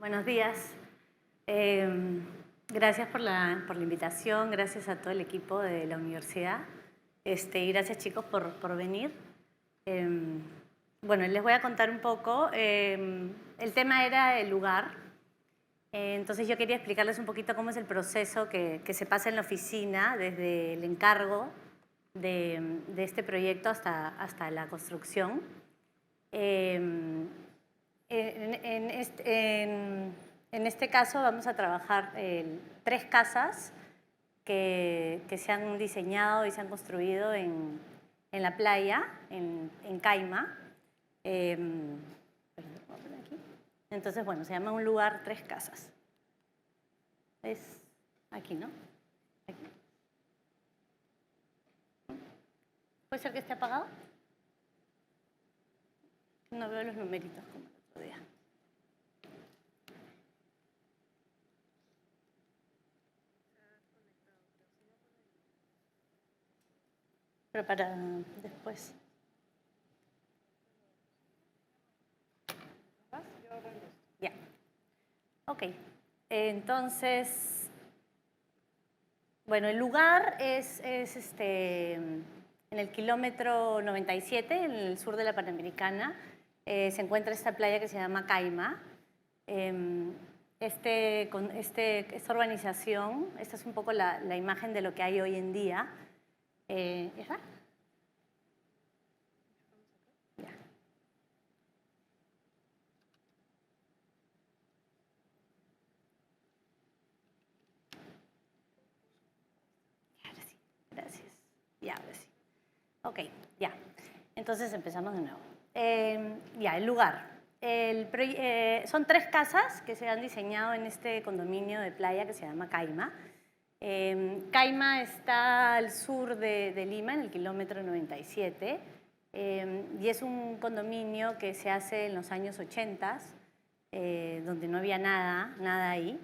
Buenos días. Gracias por la invitación, gracias a todo el equipo de la universidad y gracias chicos por venir. Bueno, les voy a contar un poco. El tema era el lugar, entonces yo quería explicarles un poquito cómo es el proceso que se pasa en la oficina desde el encargo de este proyecto hasta la construcción. En este caso vamos a trabajar 3 casas que se han diseñado y se han construido en la playa, en Caima. Entonces, bueno, se llama Un Lugar, 3 Casas. Es aquí, ¿no? Aquí. ¿Puede ser que esté apagado? No veo los numeritos como el otro día. Pero para después. Ya. Ok. Entonces, bueno, el lugar es en el kilómetro 97, en el sur de la Panamericana. Se encuentra esta playa que se llama Caima. Esta urbanización, esta es un poco la imagen de lo que hay hoy en día. ¿Esa? Ya. Ahora sí, gracias. Ya, ahora sí. Ok, ya. Entonces empezamos de nuevo. Ya, el lugar. Son 3 casas que se han diseñado en este condominio de playa que se llama Caima. Caima está al sur de Lima, en el kilómetro 97, y es un condominio que se hace en los años 80, donde no había nada ahí.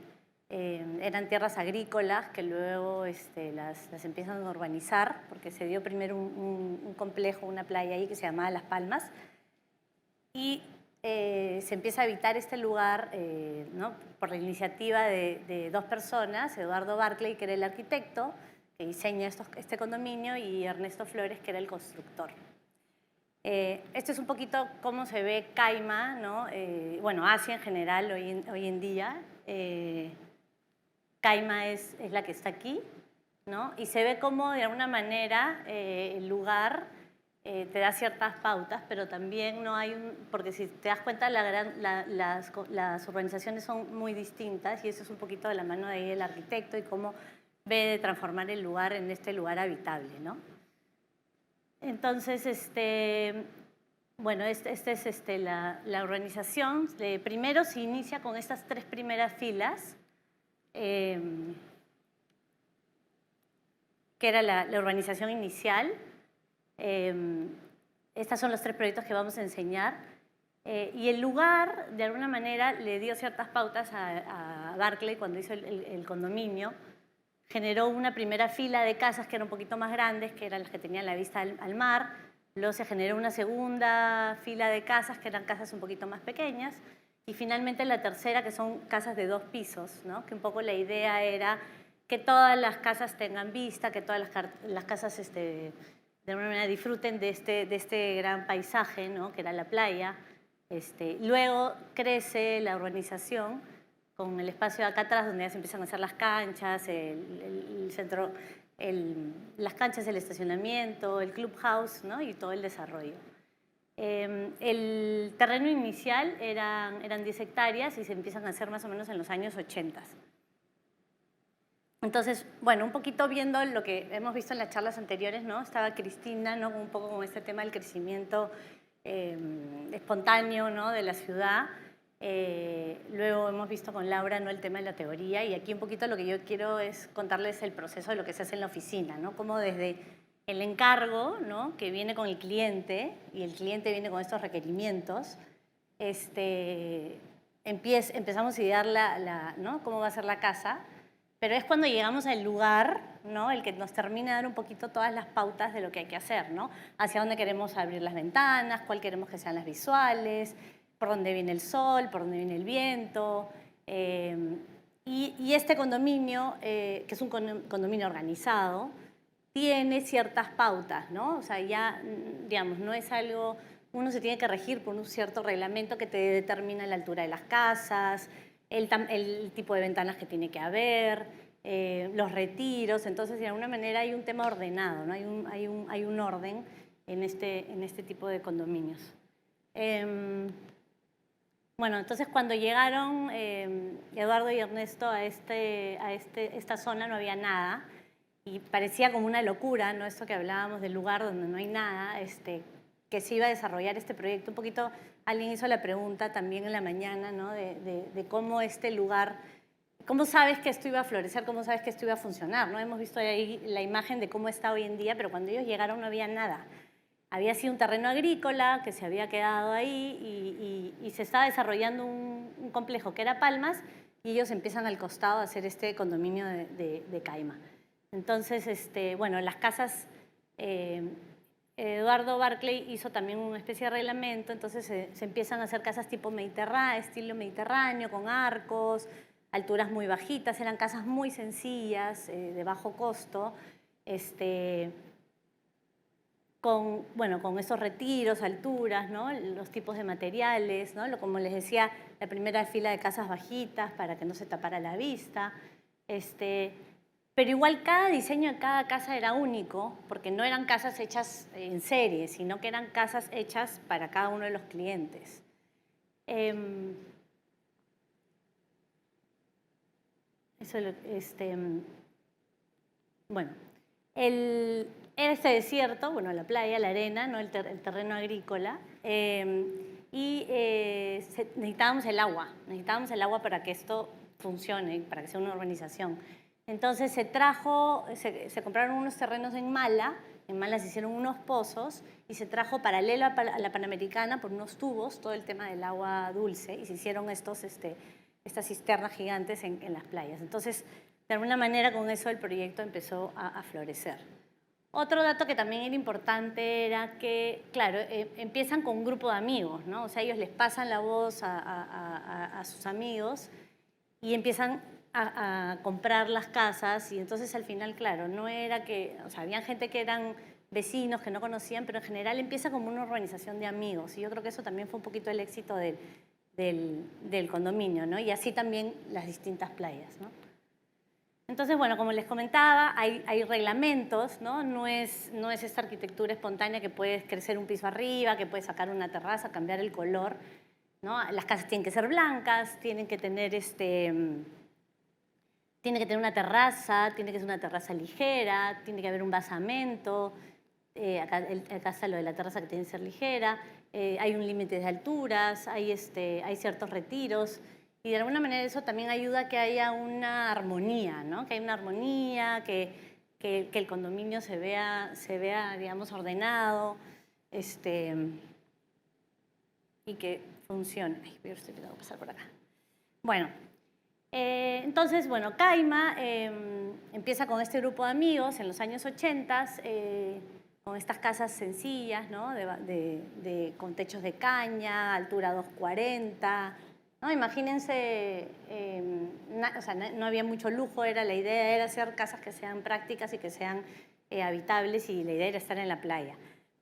Eran tierras agrícolas que luego las empiezan a urbanizar, porque se dio primero un complejo, una playa ahí que se llamaba Las Palmas, y se empieza a habitar este lugar ¿no? por la iniciativa de 2 personas, Eduardo Barclay, que era el arquitecto que diseña este condominio, y Ernesto Flores, que era el constructor. Esto es un poquito cómo se ve Caima, ¿no? Bueno, Asia en general hoy en día. Caima es la que está aquí, ¿no? Y se ve como de alguna manera el lugar te da ciertas pautas, pero también no hay porque si te das cuenta las urbanizaciones son muy distintas, y eso es un poquito de la mano de ahí el arquitecto y cómo ve de transformar el lugar en este lugar habitable, ¿no? Entonces, bueno, esta es la urbanización. Primero se inicia con estas 3 primeras filas, que era la urbanización inicial. Estos son los 3 proyectos que vamos a enseñar. Y el lugar, de alguna manera, le dio ciertas pautas a Barclay cuando hizo el condominio. Generó una primera fila de casas que eran un poquito más grandes, que eran las que tenían la vista al mar. Luego se generó una segunda fila de casas, que eran casas un poquito más pequeñas. Y finalmente la tercera, que son casas de 2 pisos, ¿no? Que un poco la idea era que todas las casas tengan vista, que todas las casas de alguna manera disfruten de este gran paisaje, ¿no? Que era la playa. Luego crece la urbanización con el espacio de acá atrás, donde ya se empiezan a hacer las canchas, el centro, las canchas, el estacionamiento, el clubhouse, ¿no? Y todo el desarrollo. El terreno inicial eran 10 hectáreas y se empiezan a hacer más o menos en los años 80. Entonces, bueno, un poquito viendo lo que hemos visto en las charlas anteriores, ¿no? Estaba Cristina, ¿no? Un poco con este tema del crecimiento espontáneo, ¿no? De la ciudad. Luego hemos visto con Laura, ¿no? El tema de la teoría, y aquí un poquito lo que yo quiero es contarles el proceso de lo que se hace en la oficina, ¿no? Como desde el encargo, ¿no? Que viene con el cliente, y el cliente viene con estos requerimientos, empezamos a idear ¿no? Cómo va a ser la casa, pero es cuando llegamos al lugar, ¿no? El que nos termina de dar un poquito todas las pautas de lo que hay que hacer, ¿no? Hacia dónde queremos abrir las ventanas, cuál queremos que sean las visuales, por dónde viene el sol, por dónde viene el viento, Y este condominio, que es un condominio organizado, tiene ciertas pautas, ¿no? O sea, ya, digamos, no es algo... Uno se tiene que regir por un cierto reglamento que te determina la altura de las casas, el tipo de ventanas que tiene que haber, los retiros. Entonces, de alguna manera hay un tema ordenado, ¿no? Hay un orden en este tipo de condominios. Bueno, entonces cuando llegaron Eduardo y Ernesto a esta zona no había nada y parecía como una locura, ¿no? Esto que hablábamos del lugar donde no hay nada, que se iba a desarrollar este proyecto. Un poquito alguien hizo la pregunta también en la mañana, ¿no? de cómo este lugar, cómo sabes que esto iba a florecer, cómo sabes que esto iba a funcionar, ¿no? Hemos visto ahí la imagen de cómo está hoy en día, pero cuando ellos llegaron no había nada. Había sido un terreno agrícola que se había quedado ahí y se estaba desarrollando un complejo que era Palmas y ellos empiezan al costado a hacer este condominio de Caima. Entonces, bueno, las casas, Eduardo Barclay hizo también una especie de reglamento, entonces se empiezan a hacer casas tipo mediterráneo, estilo mediterráneo, con arcos, alturas muy bajitas, eran casas muy sencillas, de bajo costo, con esos retiros, alturas, ¿no? Los tipos de materiales, ¿no? Como les decía, la primera fila de casas bajitas para que no se tapara la vista. Pero igual cada diseño de cada casa era único, porque no eran casas hechas en serie, sino que eran casas hechas para cada uno de los clientes. Bueno, este desierto, bueno, la playa, la arena, ¿no? el terreno agrícola, necesitábamos el agua para que esto funcione, para que sea una urbanización. Entonces se compraron unos terrenos en Mala se hicieron unos pozos y se trajo paralelo a la Panamericana por unos tubos todo el tema del agua dulce y se hicieron estas cisternas gigantes en las playas. Entonces, de alguna manera con eso el proyecto empezó a florecer. Otro dato que también era importante era que, claro, empiezan con un grupo de amigos, ¿no? O sea, ellos les pasan la voz a sus amigos y empiezan a comprar las casas y entonces al final, claro, no era que, o sea, había gente que eran vecinos que no conocían, pero en general empieza como una organización de amigos y yo creo que eso también fue un poquito el éxito del condominio, ¿no? Y así también las distintas playas, ¿no? Entonces, bueno, como les comentaba, hay reglamentos, ¿no? No es esta arquitectura espontánea que puedes crecer un piso arriba, que puedes sacar una terraza, cambiar el color, ¿no? Las casas tienen que ser blancas, tienen que tener una terraza, tiene que ser una terraza ligera, tiene que haber un basamento, acá está lo de la terraza que tiene que ser ligera, hay un límite de alturas, hay ciertos retiros, y de alguna manera eso también ayuda a que haya una armonía, ¿no? Que haya una armonía, que el condominio se vea, digamos, ordenado, y que funcione. Ay, pero estoy tratando de pasar por acá. Bueno, entonces, bueno, Caima empieza con este grupo de amigos en los años 80, con estas casas sencillas, ¿no? Con techos de caña, altura 240, ¿no? Imagínense, o sea, no había mucho lujo, la idea era hacer casas que sean prácticas y que sean habitables y la idea era estar en la playa.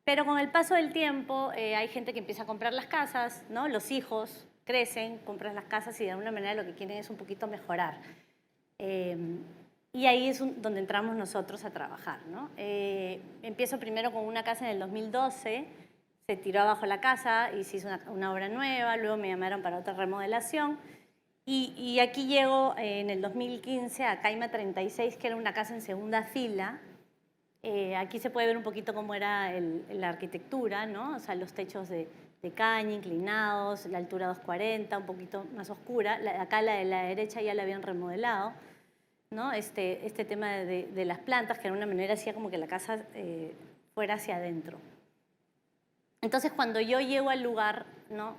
Pero con el paso del tiempo hay gente que empieza a comprar las casas, ¿no? Los hijos crecen, compran las casas y de alguna manera lo que quieren es un poquito mejorar. Y ahí es donde entramos nosotros a trabajar, ¿no? Empiezo primero con una casa en el 2012, se tiró abajo la casa y se hizo una obra nueva, luego me llamaron para otra remodelación y aquí llego en el 2015 a Caima 36, que era una casa en segunda fila. Aquí se puede ver un poquito cómo era la arquitectura, ¿no? O sea, los techos de caña, inclinados, la altura 240, un poquito más oscura. Acá la de la derecha ya la habían remodelado, ¿no? Este tema de las plantas, que de alguna manera hacía como que la casa fuera hacia adentro. Entonces, cuando yo llego al lugar, ¿no?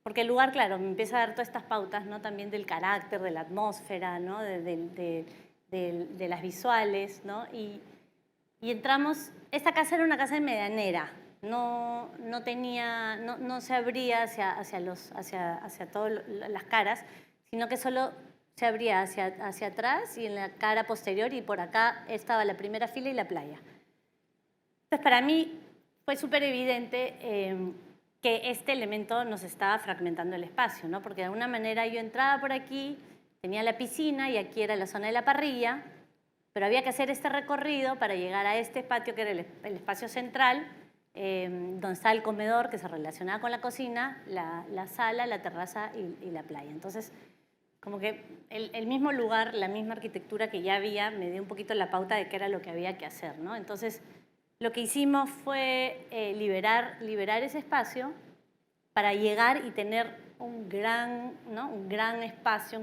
Porque el lugar, claro, me empieza a dar todas estas pautas, ¿no? También del carácter, de la atmósfera, ¿no? De las visuales, ¿no? Y entramos, esta casa era una casa de medianera, no se abría hacia todas las caras, sino que solo se abría hacia atrás y en la cara posterior, y por acá estaba la primera fila y la playa. Entonces, para mí fue súper evidente que este elemento nos estaba fragmentando el espacio, ¿no? Porque de alguna manera yo entraba por aquí, tenía la piscina y aquí era la zona de la parrilla, pero había que hacer este recorrido para llegar a este patio que era el espacio central, donde está el comedor que se relacionaba con la cocina, la sala, la terraza y la playa. Entonces, como que el mismo lugar, la misma arquitectura que ya había, me dio un poquito la pauta de qué era lo que había que hacer, ¿no? Entonces, lo que hicimos fue liberar ese espacio para llegar y tener un gran espacio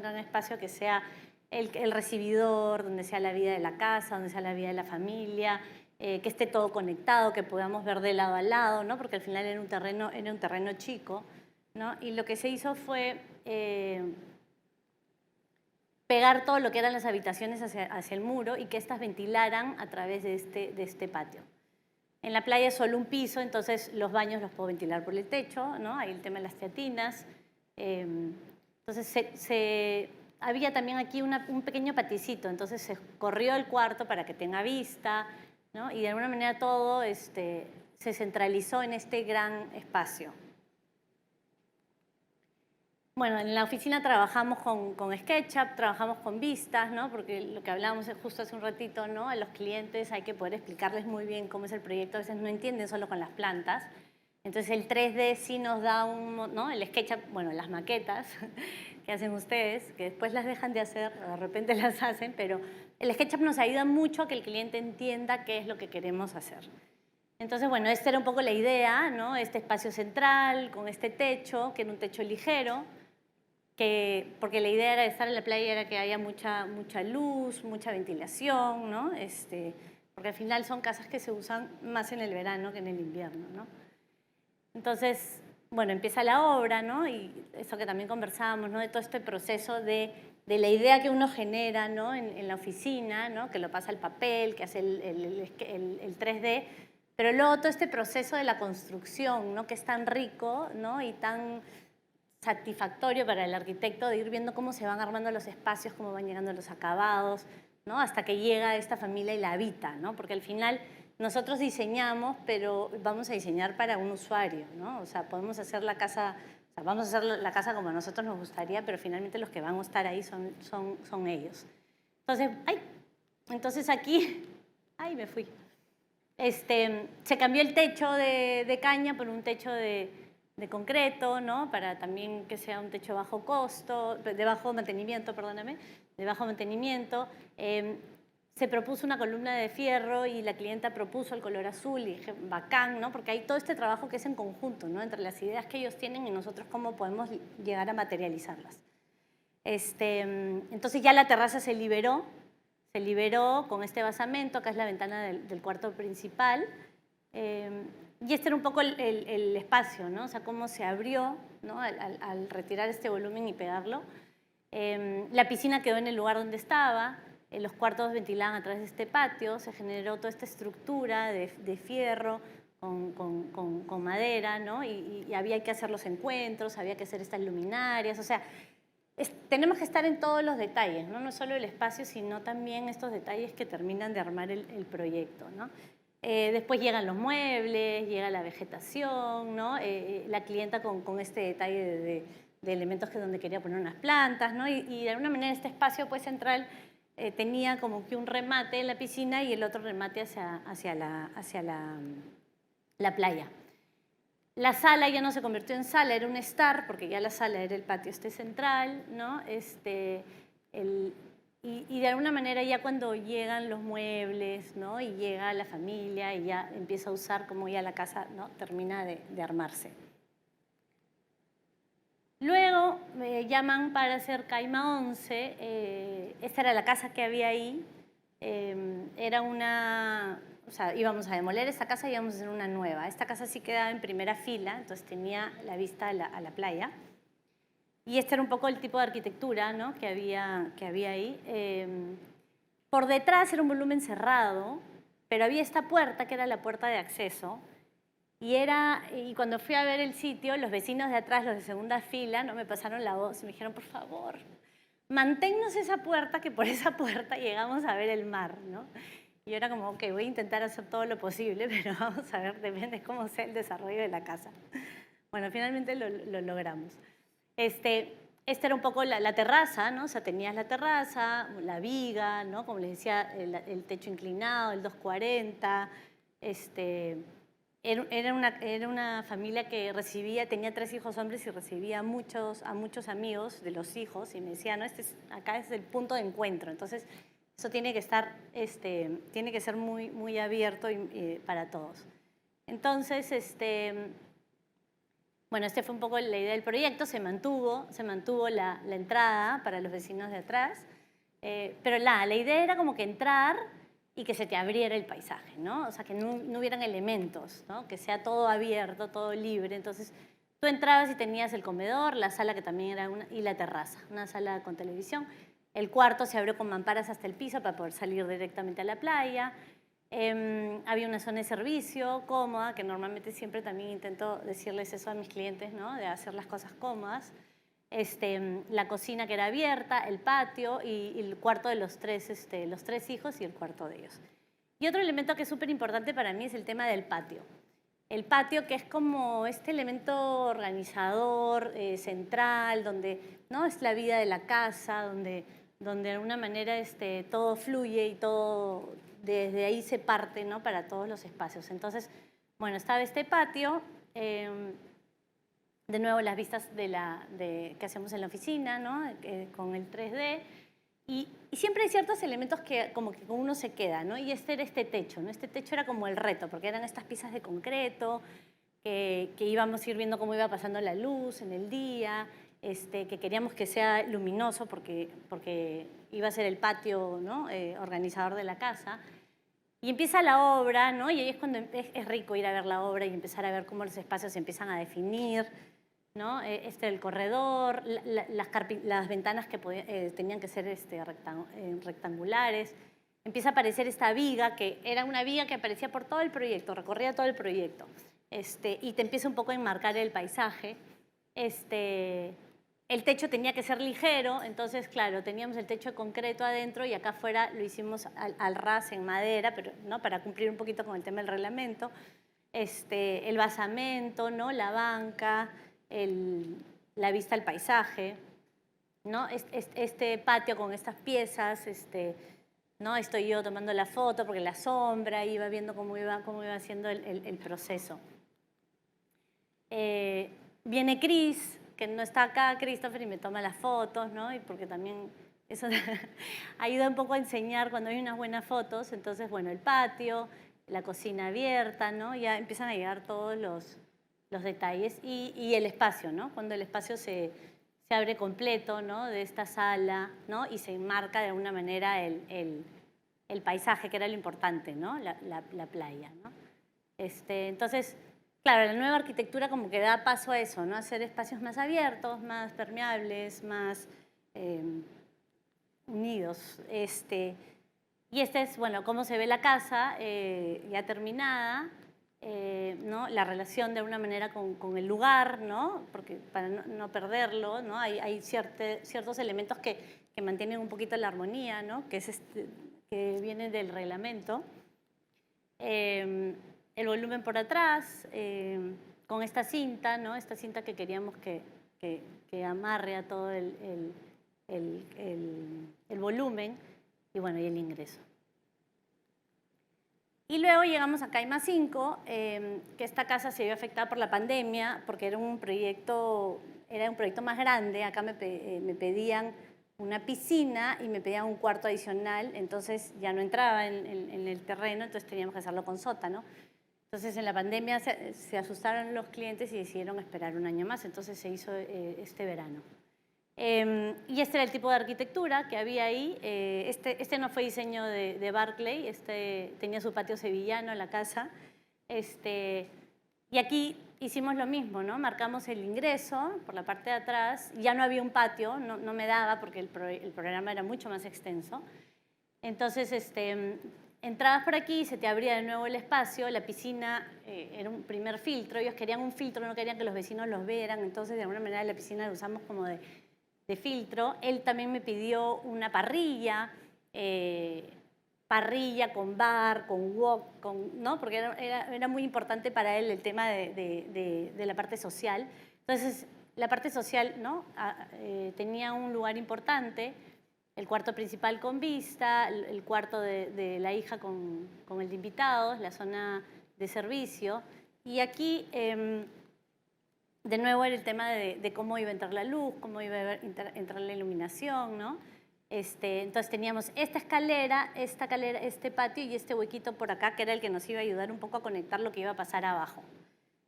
que sea el recibidor, donde sea la vida de la casa, donde sea la vida de la familia, que esté todo conectado, que podamos ver de lado a lado, ¿no? Porque al final era un terreno chico, ¿no? Y lo que se hizo fue pegar todo lo que eran las habitaciones hacia el muro y que éstas ventilaran a través de este patio. En la playa es solo un piso, entonces los baños los puedo ventilar por el techo, ¿no? Hay el tema de las teatinas. Entonces había también aquí un pequeño paticito, entonces se corrió el cuarto para que tenga vista, ¿no? Y de alguna manera todo se centralizó en este gran espacio. Bueno, en la oficina trabajamos con SketchUp, trabajamos con vistas, ¿no? Porque lo que hablábamos justo hace un ratito, ¿no? A los clientes hay que poder explicarles muy bien cómo es el proyecto, a veces no entienden solo con las plantas. Entonces el 3D sí nos da ¿no? El SketchUp, bueno, las maquetas que hacen ustedes, que después las dejan de hacer, de repente las hacen, pero el SketchUp nos ayuda mucho a que el cliente entienda qué es lo que queremos hacer. Entonces, bueno, esta era un poco la idea, ¿no? Este espacio central con este techo, que era un techo ligero, porque la idea era de estar en la playa era que haya mucha luz, mucha ventilación, ¿no? Porque al final son casas que se usan más en el verano que en el invierno, ¿no? Entonces, bueno, empieza la obra, ¿no? Y eso que también conversábamos, ¿no? De todo este proceso de la idea que uno genera, ¿no? En la oficina, ¿no? Que lo pasa al papel, que hace el 3D, pero luego todo este proceso de la construcción, ¿no? Que es tan rico, ¿no? Y tan satisfactorio para el arquitecto de ir viendo cómo se van armando los espacios, cómo van llegando los acabados, ¿no? Hasta que llega esta familia y la habita, ¿no? Porque al final nosotros diseñamos, pero vamos a diseñar para un usuario, ¿no? O sea, podemos hacer la casa, o sea, vamos a hacer la casa como a nosotros nos gustaría, pero finalmente los que van a estar ahí son ellos. Entonces aquí, me fui. Se cambió el techo de caña por un techo de concreto, ¿no? Para también que sea un techo bajo costo, de bajo mantenimiento, perdóname, de bajo mantenimiento. Se propuso una columna de fierro y la clienta propuso el color azul y dije, bacán, ¿no? Porque hay todo este trabajo que es en conjunto, ¿no? Entre las ideas que ellos tienen y nosotros cómo podemos llegar a materializarlas. Entonces ya la terraza se liberó con este basamento, acá es la ventana del cuarto principal. Y este era un poco el espacio, ¿no? O sea, cómo se abrió, ¿no? Al retirar este volumen y pegarlo. La piscina quedó en el lugar donde estaba, los cuartos ventilaban a través de este patio, se generó toda esta estructura de fierro con madera, ¿no? Y había que hacer los encuentros, había que hacer estas luminarias, o sea, tenemos que estar en todos los detalles, ¿no? No solo el espacio, sino también estos detalles que terminan de armar el proyecto, ¿no? Después llegan los muebles, llega la vegetación, ¿no? La clienta con este detalle de elementos que donde quería poner unas plantas, ¿no? Y de alguna manera este espacio pues, central tenía como que un remate en la piscina y el otro remate hacia la playa. La sala ya no se convirtió en sala, era un estar, porque ya la sala era el patio central, ¿no? Y de alguna manera ya cuando llegan los muebles, ¿no? Y llega la familia y ya empieza a usar como ya la casa, ¿no? Termina de armarse. Luego me llaman para hacer Caima 11. Esta era la casa que había ahí. Era o sea, íbamos a demoler esta casa y íbamos a hacer una nueva. Esta casa sí quedaba en primera fila, entonces tenía la vista a la playa. Y este era un poco el tipo de arquitectura, ¿no? que había ahí. Por detrás era un volumen cerrado, pero había esta puerta que era la puerta de acceso. Y cuando fui a ver el sitio, los vecinos de atrás, los de segunda fila, no me pasaron la voz y me dijeron, por favor, manténnos esa puerta, que por esa puerta llegamos a ver el mar, ¿no? Y yo era como, ok, voy a intentar hacer todo lo posible, pero vamos a ver, depende de cómo sea el desarrollo de la casa. Bueno, finalmente lo logramos. Esta era un poco la terraza, ¿no? O sea, tenías la terraza, la viga, ¿no? Como les decía, el techo inclinado, el 240. Era una familia que tenía 3 hijos hombres y recibía a muchos amigos de los hijos y me decía, no, acá es el punto de encuentro. Entonces, eso tiene que estar, tiene que ser muy, muy abierto para todos. Entonces, bueno, fue un poco la idea del proyecto, se mantuvo la entrada para los vecinos de atrás, pero la idea era como que entrar y que se te abriera el paisaje, ¿no? O sea, que no hubieran elementos, ¿no? Que sea todo abierto, todo libre. Entonces, tú entrabas y tenías el comedor, la sala que también era y la terraza, una sala con televisión. El cuarto se abrió con mamparas hasta el piso para poder salir directamente a la playa. Había una zona de servicio cómoda, que normalmente siempre también intento decirles eso a mis clientes, ¿no? De hacer las cosas cómodas. La cocina que era abierta, el patio y el cuarto de los tres hijos y el cuarto de ellos. Y otro elemento que es súper importante para mí es el tema del patio. El patio, que es como este elemento organizador, central, donde, ¿no? Es la vida de la casa, donde de alguna manera todo fluye y todo desde ahí se parte, ¿no? Para todos los espacios. Entonces, bueno, estaba este patio. De nuevo, las vistas que hacemos en la oficina, ¿no? Con el 3D. Y siempre hay ciertos elementos que como que con uno se queda, ¿no? Y era este techo, ¿no? Este techo era como el reto, porque eran estas piezas de concreto que íbamos a ir viendo cómo iba pasando la luz en el día, que queríamos que sea luminoso porque iba a ser el patio, ¿no? Organizador de la casa. Y empieza la obra, ¿no? Y ahí es cuando es rico ir a ver la obra y empezar a ver cómo los espacios se empiezan a definir, ¿no? El corredor, las ventanas que tenían que ser rectangulares. Empieza a aparecer esta viga, que era una viga que aparecía por todo el proyecto, recorría todo el proyecto. Y te empieza un poco a enmarcar el paisaje. El techo tenía que ser ligero, entonces, claro, teníamos el techo de concreto adentro y acá afuera lo hicimos al ras en madera, pero, ¿no? Para cumplir un poquito con el tema del reglamento. El basamento, ¿no? La banca, la vista al paisaje, ¿no? Este patio con estas piezas, ¿no? Estoy yo tomando la foto porque la sombra, iba viendo cómo iba haciendo el proceso. Viene Chris, que no está acá, Christopher, y me toma las fotos, ¿no? Y porque también eso ayuda un poco a enseñar cuando hay unas buenas fotos. Entonces, bueno, el patio, la cocina abierta, ¿no? Ya empiezan a llegar todos los detalles y el espacio, ¿no? Cuando el espacio se abre completo, ¿no? De esta sala, ¿no? Y se enmarca de alguna manera el paisaje, que era lo importante, ¿no? La playa, ¿no? Entonces, claro, la nueva arquitectura como que da paso a eso, ¿no? Hacer espacios más abiertos, más permeables, más unidos. Y es, bueno, cómo se ve la casa ya terminada, ¿no? La relación de alguna manera con el lugar, ¿no? Porque para no perderlo, ¿no? Hay ciertos elementos que mantienen un poquito la armonía, ¿no? Que viene del reglamento. El volumen por atrás, con esta cinta, ¿no? Esta cinta que queríamos que amarre a todo el volumen y, bueno, y el ingreso. Y luego llegamos a Caima 5, que esta casa se vio afectada por la pandemia porque era un proyecto más grande. Acá me pedían una piscina y me pedían un cuarto adicional, entonces ya no entraba en el terreno, entonces teníamos que hacerlo con sótano. Entonces en la pandemia se asustaron los clientes y decidieron esperar un año más, entonces se hizo este verano. Y este era el tipo de arquitectura que había ahí. Este no fue diseño de Barclay, tenía su patio sevillano, la casa. Y aquí hicimos lo mismo, ¿no? Marcamos el ingreso por la parte de atrás. Ya no había un patio, no me daba porque el programa era mucho más extenso. Entonces, entrabas por aquí y se te abría de nuevo el espacio, la piscina era un primer filtro, ellos querían un filtro, no querían que los vecinos los vieran, entonces de alguna manera la piscina la usamos como de filtro. Él también me pidió una parrilla, parrilla con bar, con wok, ¿no? Porque era muy importante para él el tema de la parte social. Entonces, la parte social, ¿no? Tenía un lugar importante, el cuarto principal con vista, el cuarto de la hija con el de invitados, la zona de servicio. Y aquí, de nuevo, era el tema de cómo iba a entrar la luz, cómo iba a entrar la iluminación, ¿no? Entonces teníamos esta escalera, este patio y este huequito por acá, que era el que nos iba a ayudar un poco a conectar lo que iba a pasar abajo.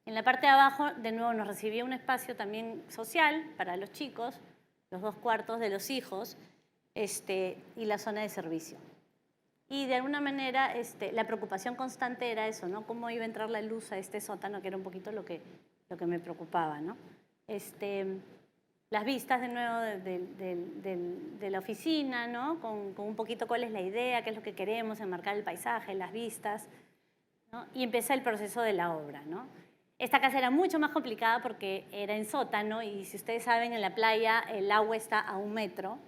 En la parte de abajo, de nuevo, nos recibía un espacio también social para los chicos, los 2 cuartos de los hijos, y la zona de servicio. Y de alguna manera la preocupación constante era eso, ¿no? Cómo iba a entrar la luz a este sótano, que era un poquito lo que me preocupaba, ¿no? Las vistas de nuevo de la oficina, ¿no? Con un poquito cuál es la idea, qué es lo que queremos, enmarcar el paisaje, las vistas, ¿no? Y empieza el proceso de la obra, ¿no? Esta casa era mucho más complicada porque era en sótano y si ustedes saben, en la playa el agua está a 1 metro.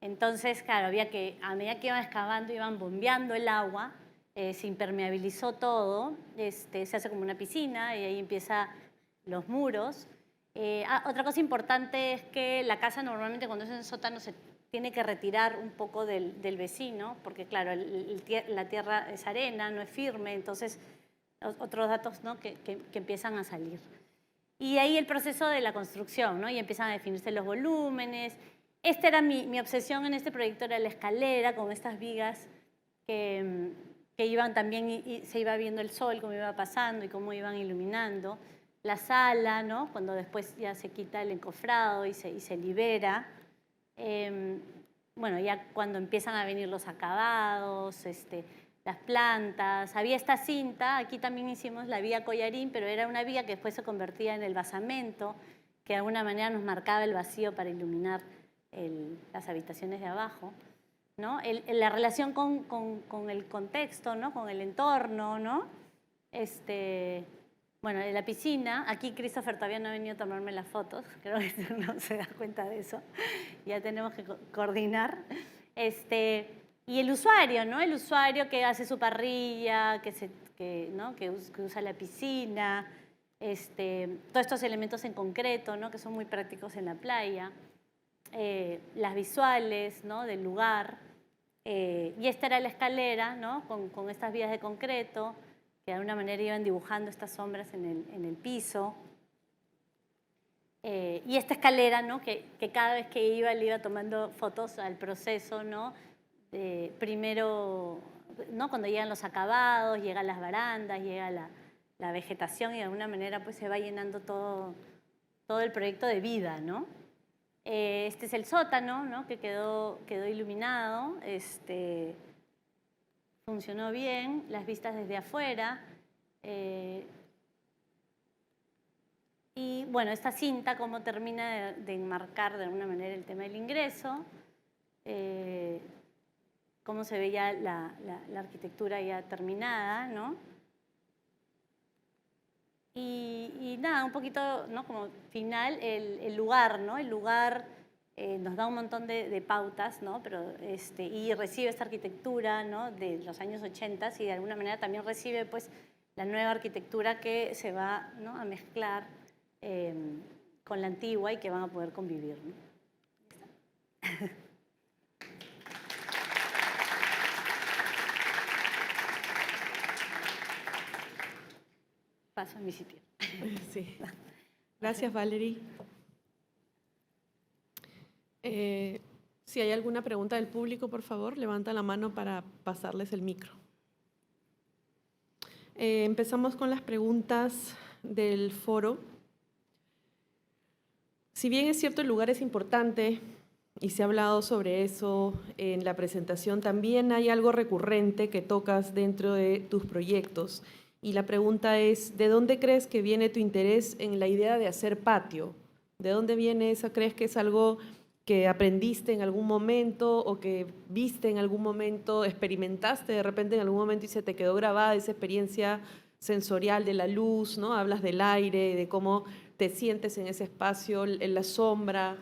Entonces, claro, había que, a medida que iban excavando, iban bombeando el agua, se impermeabilizó todo, se hace como una piscina y ahí empiezan los muros. Otra cosa importante es que la casa normalmente cuando es en sótano se tiene que retirar un poco del vecino, porque claro, la tierra es arena, no es firme, entonces otros datos, ¿no? que empiezan a salir. Y ahí el proceso de la construcción, ¿no? Y empiezan a definirse los volúmenes. Esta era mi obsesión en este proyecto, era la escalera con estas vigas que iban también, y se iba viendo el sol, cómo iba pasando y cómo iban iluminando. La sala, ¿no? Cuando después ya se quita el encofrado y se libera. Bueno, ya cuando empiezan a venir los acabados, las plantas. Había esta cinta, aquí también hicimos la viga collarín, pero era una viga que después se convertía en el basamento, que de alguna manera nos marcaba el vacío para iluminar las habitaciones de abajo, ¿no? La relación con el contexto, ¿no? Con el entorno, ¿no? Bueno, en la piscina, aquí Christopher todavía no ha venido a tomarme las fotos, creo que no se da cuenta de eso, ya tenemos que coordinar. Y el usuario, ¿no? El usuario que hace su parrilla, ¿no? que usa la piscina, todos estos elementos en concreto, ¿no? Que son muy prácticos en la playa, las visuales, ¿no? Del lugar, y esta era la escalera, ¿no? Con estas vías de concreto, que de alguna manera iban dibujando estas sombras en el piso. Y esta escalera, ¿no? que cada vez que iba le iba tomando fotos al proceso, ¿no? Primero, ¿no? Cuando llegan los acabados, llegan las barandas, llega la vegetación y de alguna manera pues, se va llenando todo el proyecto de vida, ¿no? Este es el sótano, ¿no? Que quedó iluminado. Funcionó bien, las vistas desde afuera. Y bueno, esta cinta, cómo termina de enmarcar de alguna manera el tema del ingreso, cómo se ve ya la arquitectura ya terminada, ¿no? Y nada, un poquito, ¿no? Como final, el lugar, ¿no? El lugar nos da un montón de pautas, ¿no? Pero, y recibe esta arquitectura, ¿no? De los años 80 y de alguna manera también recibe pues, la nueva arquitectura que se va, ¿no? A mezclar con la antigua y que van a poder convivir, ¿no? Paso a mi sitio. Sí. Gracias, Valerie. Si hay alguna pregunta del público, por favor, levanta la mano para pasarles el micro. Empezamos con las preguntas del foro. Si bien es cierto el lugar es importante y se ha hablado sobre eso en la presentación, también hay algo recurrente que tocas dentro de tus proyectos. Y la pregunta es, ¿de dónde crees que viene tu interés en la idea de hacer patio? ¿De dónde viene eso? ¿Crees que es algo que aprendiste en algún momento o que viste en algún momento, experimentaste de repente en algún momento y se te quedó grabada esa experiencia sensorial de la luz, ¿no? Hablas del aire, de cómo te sientes en ese espacio, en la sombra.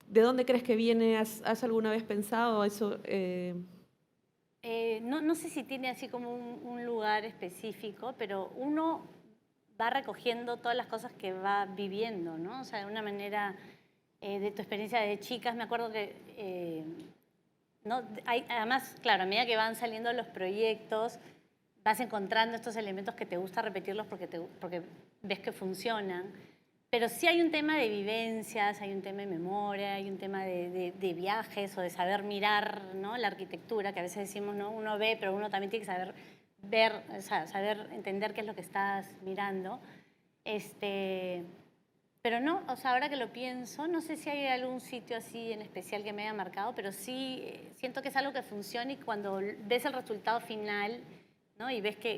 ¿De dónde crees que viene? ¿Has alguna vez pensado eso? No sé si tiene así como un lugar específico, pero uno va recogiendo todas las cosas que va viviendo, ¿no? O sea, de una manera de tu experiencia de chicas, me acuerdo que, ¿no? Además, claro, a medida que van saliendo los proyectos, vas encontrando estos elementos que te gusta repetirlos porque ves que funcionan. Pero sí hay un tema de vivencias, hay un tema de memoria, hay un tema de viajes o de saber mirar, ¿no? La arquitectura, que a veces decimos, ¿no? Uno ve, pero uno también tiene que saber ver, o sea, saber entender qué es lo que estás mirando. Pero no, o sea, ahora que lo pienso, no sé si hay algún sitio así en especial que me haya marcado, pero sí siento que es algo que funciona y cuando ves el resultado final, ¿no? Y ves que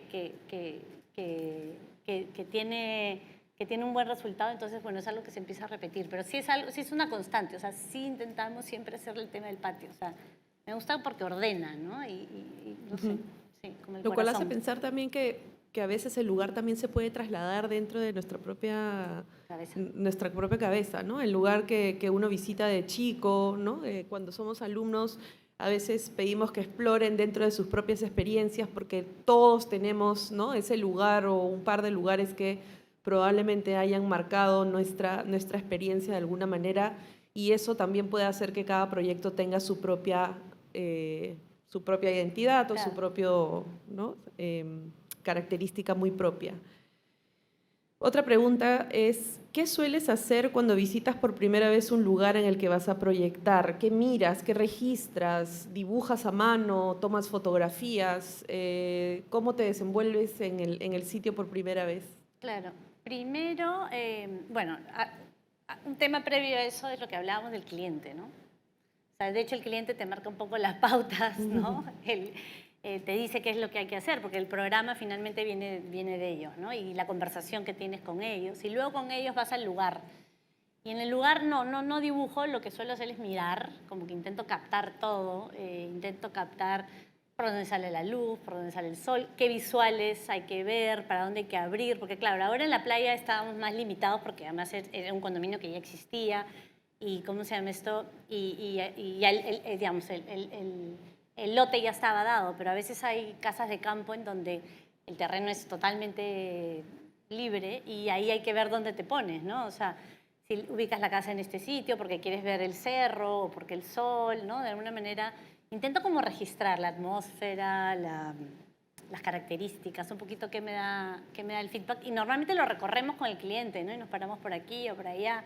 tiene un buen resultado, entonces, bueno, es algo que se empieza a repetir. Pero sí es, algo, sí es una constante, o sea, sí intentamos siempre hacer el tema del patio. O sea, me gusta porque ordena, ¿no? Y no sé, sí, como el Lo cual hace corazón. pensar también que a veces el lugar también se puede trasladar dentro de Cabeza. nuestra propia cabeza, ¿no? El lugar que uno visita de chico, ¿no? Cuando somos alumnos, a veces pedimos que exploren dentro de sus propias experiencias porque todos tenemos, ¿no? Ese lugar o un par de lugares que probablemente hayan marcado nuestra experiencia de alguna manera y eso también puede hacer que cada proyecto tenga su propia identidad o su Claro. propio, ¿no? Característica muy propia. Otra pregunta es, ¿qué sueles hacer cuando visitas por primera vez un lugar en el que vas a proyectar? ¿Qué miras? ¿Qué registras? ¿Dibujas a mano? ¿Tomas fotografías? ¿Cómo te desenvuelves en el sitio por primera vez? Claro. Primero, bueno, un tema previo a eso es lo que hablábamos del cliente, ¿no? O sea, de hecho, el cliente te marca un poco las pautas, ¿no? Te dice qué es lo que hay que hacer, porque el programa finalmente viene de ellos, ¿no? Y la conversación que tienes con ellos. Y luego con ellos vas al lugar. Y en el lugar no dibujo, lo que suelo hacer es mirar, como que intento captar todo, intento captar por dónde sale la luz, por dónde sale el sol, qué visuales hay que ver, para dónde hay que abrir, porque claro, ahora en la playa estábamos más limitados porque además era un condominio que ya existía y ¿cómo se llama esto? Y ya digamos, el lote ya estaba dado, pero a veces hay casas de campo en donde el terreno es totalmente libre y ahí hay que ver dónde te pones, ¿no? O sea, si ubicas la casa en este sitio porque quieres ver el cerro o porque el sol, ¿no? De alguna manera intento como registrar la atmósfera, las características, un poquito qué me da el feedback y normalmente lo recorremos con el cliente, ¿no? Y nos paramos por aquí o por allá.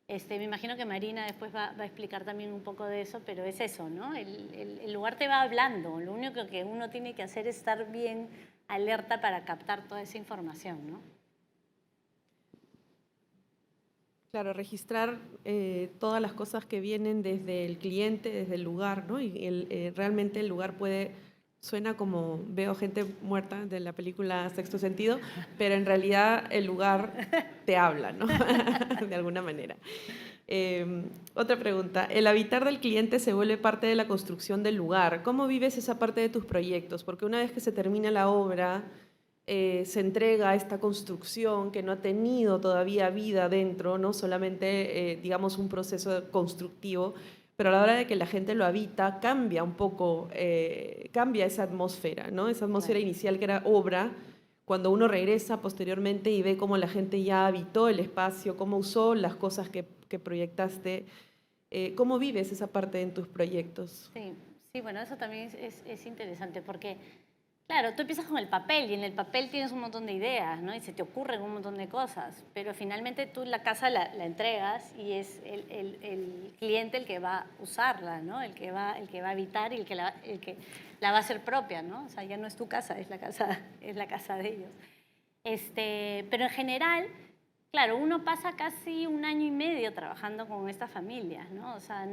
Me imagino que Marina después va a explicar también un poco de eso, pero es eso, ¿no? El lugar te va hablando, lo único que uno tiene que hacer es estar bien alerta para captar toda esa información, ¿no? Claro, registrar todas las cosas que vienen desde el cliente, desde el lugar, ¿no? Y realmente el lugar suena como veo gente muerta de la película Sexto Sentido, pero en realidad el lugar te habla, ¿no? De alguna manera. Otra pregunta, ¿el habitar del cliente se vuelve parte de la construcción del lugar? ¿Cómo vives esa parte de tus proyectos? Porque una vez que se termina la obra, se entrega esta construcción que no ha tenido todavía vida dentro, no solamente, digamos, un proceso constructivo, pero a la hora de que la gente lo habita, cambia un poco, cambia esa atmósfera, ¿no? Esa atmósfera Claro. inicial que era obra, cuando uno regresa posteriormente y ve cómo la gente ya habitó el espacio, cómo usó las cosas que proyectaste, ¿cómo vives esa parte en tus proyectos? Sí, sí, bueno, eso también es interesante porque, claro, tú empiezas con el papel y en el papel tienes un montón de ideas, ¿no? Y se te ocurren un montón de cosas, pero finalmente tú la casa la entregas y es el cliente el que va a usarla, ¿no? El que va a habitar y el que la va a hacer propia, ¿no? O sea, ya no es tu casa, es la casa de ellos. Pero en general, claro, uno pasa casi un año y medio trabajando con estas familias, ¿no? O sea,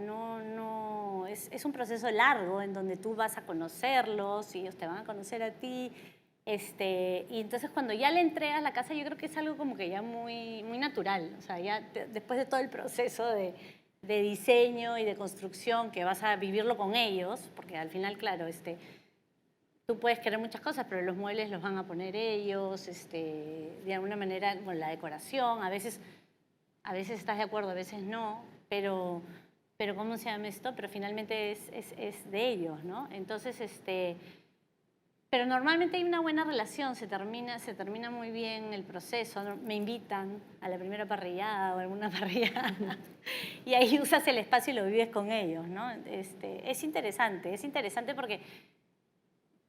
es un proceso largo en donde tú vas a conocerlos y ellos te van a conocer a ti. Y entonces cuando ya le entregas la casa, yo creo que es algo como que ya muy, muy natural. O sea, ya después de todo el proceso de diseño y de construcción que vas a vivirlo con ellos, porque al final, claro, tú puedes querer muchas cosas, pero los muebles los van a poner ellos, de alguna manera, bueno, la decoración, a veces estás de acuerdo, a veces no, pero ¿cómo se llama esto? Pero finalmente es de ellos, ¿no? Entonces, pero normalmente hay una buena relación, se termina muy bien el proceso, ¿no? Me invitan a la primera parrillada o alguna parrillada y ahí usas el espacio y lo vives con ellos, ¿no? Es interesante porque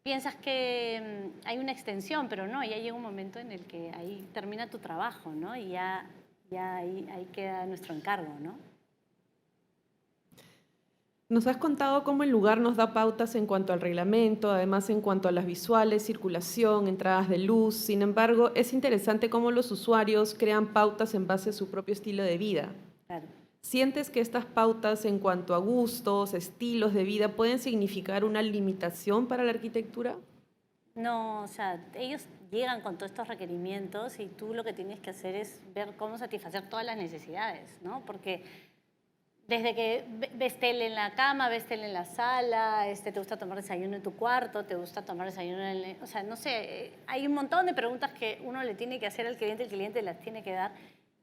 piensas que hay una extensión, pero no, ya llega un momento en el que ahí termina tu trabajo, ¿no? Y ya ahí queda nuestro encargo, ¿no? Nos has contado cómo el lugar nos da pautas en cuanto al reglamento, además en cuanto a las visuales, circulación, entradas de luz. Sin embargo, es interesante cómo los usuarios crean pautas en base a su propio estilo de vida. Claro. ¿Sientes que estas pautas en cuanto a gustos, estilos de vida pueden significar una limitación para la arquitectura? No, o sea, ellos llegan con todos estos requerimientos y tú lo que tienes que hacer es ver cómo satisfacer todas las necesidades, ¿no? Porque desde que ves tele en la cama, ves tele en la sala, te gusta tomar desayuno en tu cuarto, te gusta tomar desayuno o sea, no sé, hay un montón de preguntas que uno le tiene que hacer al cliente, el cliente las tiene que dar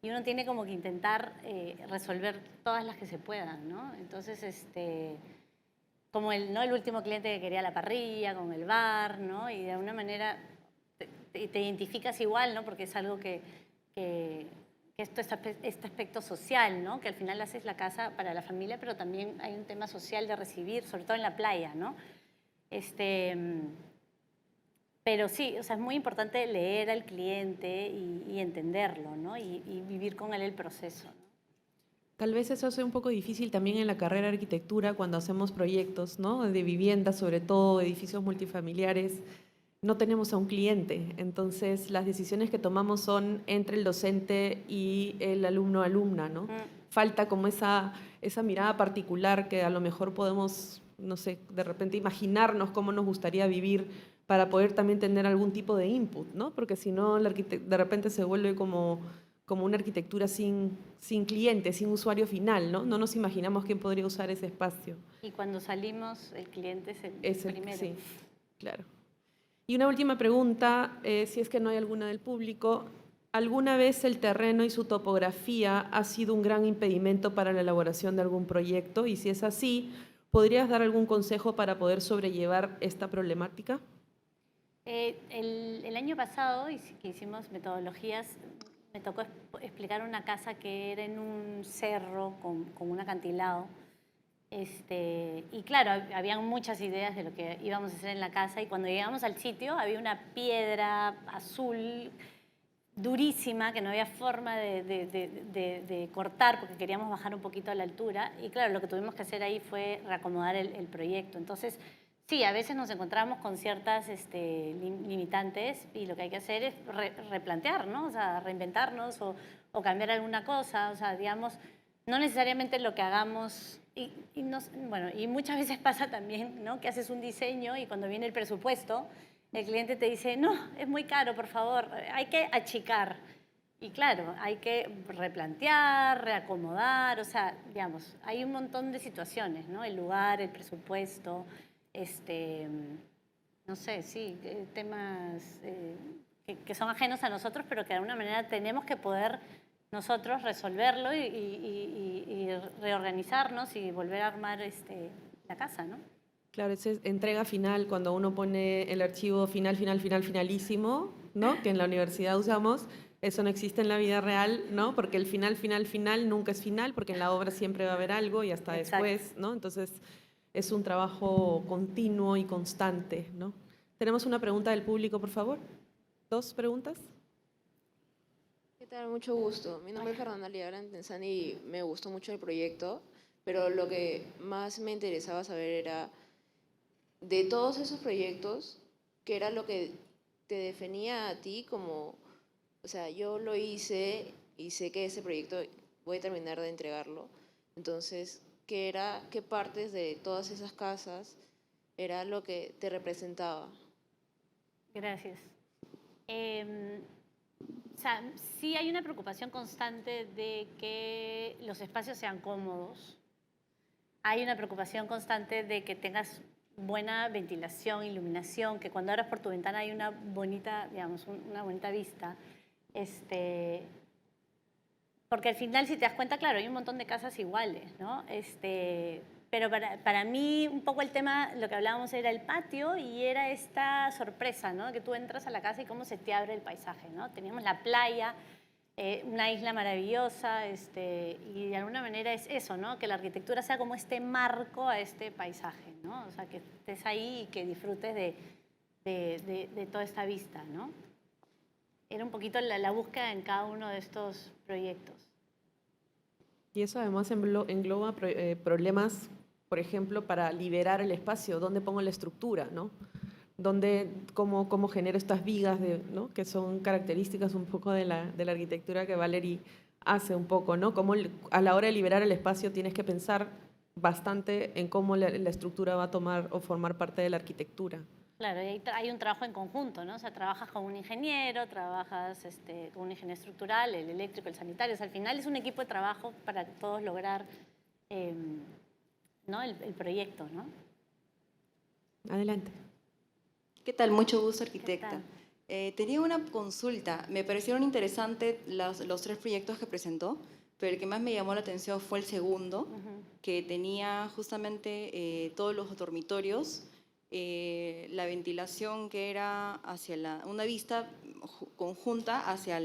y uno tiene como que intentar resolver todas las que se puedan, ¿no? Entonces, como ¿no? El último cliente que quería la parrilla, con el bar, ¿no? Y de alguna manera te identificas igual, ¿no? Porque es algo que este aspecto social, ¿no? Que al final haces la casa para la familia, pero también hay un tema social de recibir, sobre todo en la playa, ¿no? Pero sí, o sea, es muy importante leer al cliente y entenderlo, ¿no? Y vivir con él el proceso, ¿no? Tal vez eso hace un poco difícil también en la carrera de arquitectura cuando hacemos proyectos, ¿no? De vivienda, sobre todo edificios multifamiliares. No tenemos a un cliente, entonces las decisiones que tomamos son entre el docente y el alumno-alumna, ¿no? Falta como esa mirada particular que a lo mejor podemos, no sé, de repente imaginarnos cómo nos gustaría vivir para poder también tener algún tipo de input, ¿no? Porque si no, de repente se vuelve como una arquitectura sin cliente, sin usuario final, ¿no? No nos imaginamos quién podría usar ese espacio. Y cuando salimos, el cliente es el primero. Sí, claro. Y una última pregunta, si es que no hay alguna del público. ¿Alguna vez el terreno y su topografía ha sido un gran impedimento para la elaboración de algún proyecto? Y si es así, ¿podrías dar algún consejo para poder sobrellevar esta problemática? El año pasado que hicimos metodologías, me tocó explicar una casa que era en un cerro con un acantilado. Y claro, habían muchas ideas de lo que íbamos a hacer en la casa y cuando llegamos al sitio había una piedra azul durísima que no había forma de cortar porque queríamos bajar un poquito a la altura y claro, lo que tuvimos que hacer ahí fue reacomodar el proyecto. Entonces, sí, a veces nos encontramos con ciertas limitantes y lo que hay que hacer es replantear, ¿no? O sea, reinventarnos o cambiar alguna cosa, o sea, digamos, no necesariamente lo que hagamos bueno, y muchas veces pasa también, ¿no? Que haces un diseño y cuando viene el presupuesto, el cliente te dice, no, es muy caro, por favor, hay que achicar. Y claro, hay que replantear, reacomodar, o sea, digamos, hay un montón de situaciones, ¿no? El lugar, el presupuesto, no sé, sí, temas que son ajenos a nosotros, pero que de alguna manera tenemos que poder nosotros resolverlo y reorganizarnos y volver a armar la casa, ¿no? Claro, esa es entrega final, cuando uno pone el archivo final, final, final, finalísimo, ¿no? Que en la universidad usamos, eso no existe en la vida real, ¿no? Porque el final, final, final nunca es final, porque en la obra siempre va a haber algo y hasta Exacto. después, ¿no? Entonces, es un trabajo continuo y constante, ¿no? Tenemos una pregunta del público, por favor. ¿Dos preguntas? ¿Qué tal? Mucho gusto. Mi nombre es Fernanda Liagra Tenzani y me gustó mucho el proyecto, pero lo que más me interesaba saber era, de todos esos proyectos, ¿qué era lo que te definía a ti como, o sea, yo lo hice y sé que ese proyecto voy a terminar de entregarlo? Entonces, qué partes de todas esas casas era lo que te representaba? Gracias. O sea, sí hay una preocupación constante de que los espacios sean cómodos. Hay una preocupación constante de que tengas buena ventilación, iluminación, que cuando abras por tu ventana hay una bonita, digamos, una bonita vista. Porque al final, si te das cuenta, claro, hay un montón de casas iguales, ¿no? Pero para mí, un poco el tema, lo que hablábamos era el patio y era esta sorpresa, ¿no? Que tú entras a la casa y cómo se te abre el paisaje, ¿no? Teníamos la playa, una isla maravillosa, y de alguna manera es eso, ¿no? Que la arquitectura sea como este marco a este paisaje, ¿no? O sea, que estés ahí y que disfrutes de toda esta vista, ¿no? Era un poquito la búsqueda en cada uno de estos proyectos. Y eso además engloba problemas, por ejemplo, para liberar el espacio, dónde pongo la estructura, ¿no? Cómo genero estas vigas, ¿no? Que son características un poco de la arquitectura que Valerie hace un poco, ¿no? Cómo a la hora de liberar el espacio tienes que pensar bastante en cómo la estructura va a tomar o formar parte de la arquitectura. Claro, y hay un trabajo en conjunto, ¿no? O sea, trabajas con un ingeniero, trabajas con un ingeniero estructural, el eléctrico, el sanitario. O sea, al final es un equipo de trabajo para todos lograr ¿no? el proyecto, ¿no? Adelante. ¿Qué tal? Mucho gusto, arquitecta. ¿Qué Tenía una consulta. Me parecieron interesantes los tres proyectos que presentó, pero el que más me llamó la atención fue el segundo, que tenía justamente todos los dormitorios, la ventilación que era hacia una vista conjunta hacia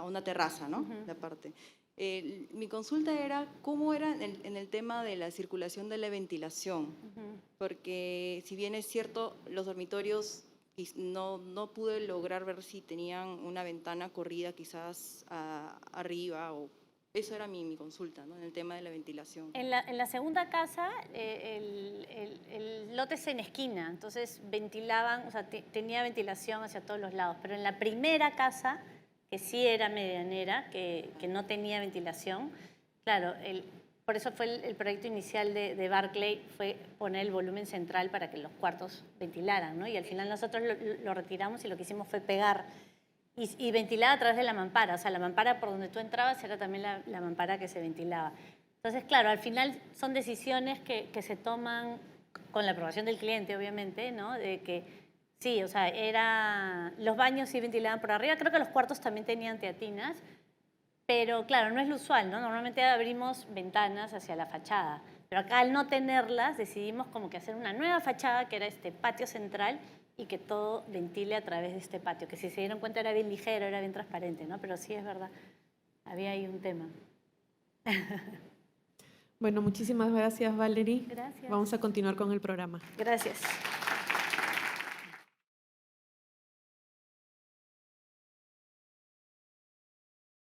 una terraza, ¿no? La parte. Mi consulta era cómo era en el tema de la circulación de la ventilación, porque si bien es cierto, los dormitorios no pude lograr ver si tenían una ventana corrida quizás arriba, o eso era mi consulta, ¿no? En el tema de la ventilación. En la segunda casa, el lote es en esquina, entonces ventilaban, o sea, tenía ventilación hacia todos los lados. Pero en la primera casa, que sí era medianera, que no tenía ventilación, claro, por eso fue el proyecto inicial de Barclay, fue poner el volumen central para que los cuartos ventilaran, ¿no? Y al final nosotros lo retiramos y lo que hicimos fue pegar y ventilaba a través de la mampara. O sea, la mampara por donde tú entrabas era también la mampara que se ventilaba. Entonces, claro, al final son decisiones que se toman con la aprobación del cliente, obviamente, ¿no? De que sí, o sea, los baños sí ventilaban por arriba. Creo que los cuartos también tenían teatinas. Pero claro, no es lo usual, ¿no? Normalmente abrimos ventanas hacia la fachada. Pero acá al no tenerlas decidimos como que hacer una nueva fachada que era este patio central y que todo ventile a través de este patio, que si se dieron cuenta era bien ligero, era bien transparente, ¿no? Pero sí es verdad, había ahí un tema. Bueno, muchísimas gracias, Valerie. Gracias. Vamos a continuar con el programa. Gracias.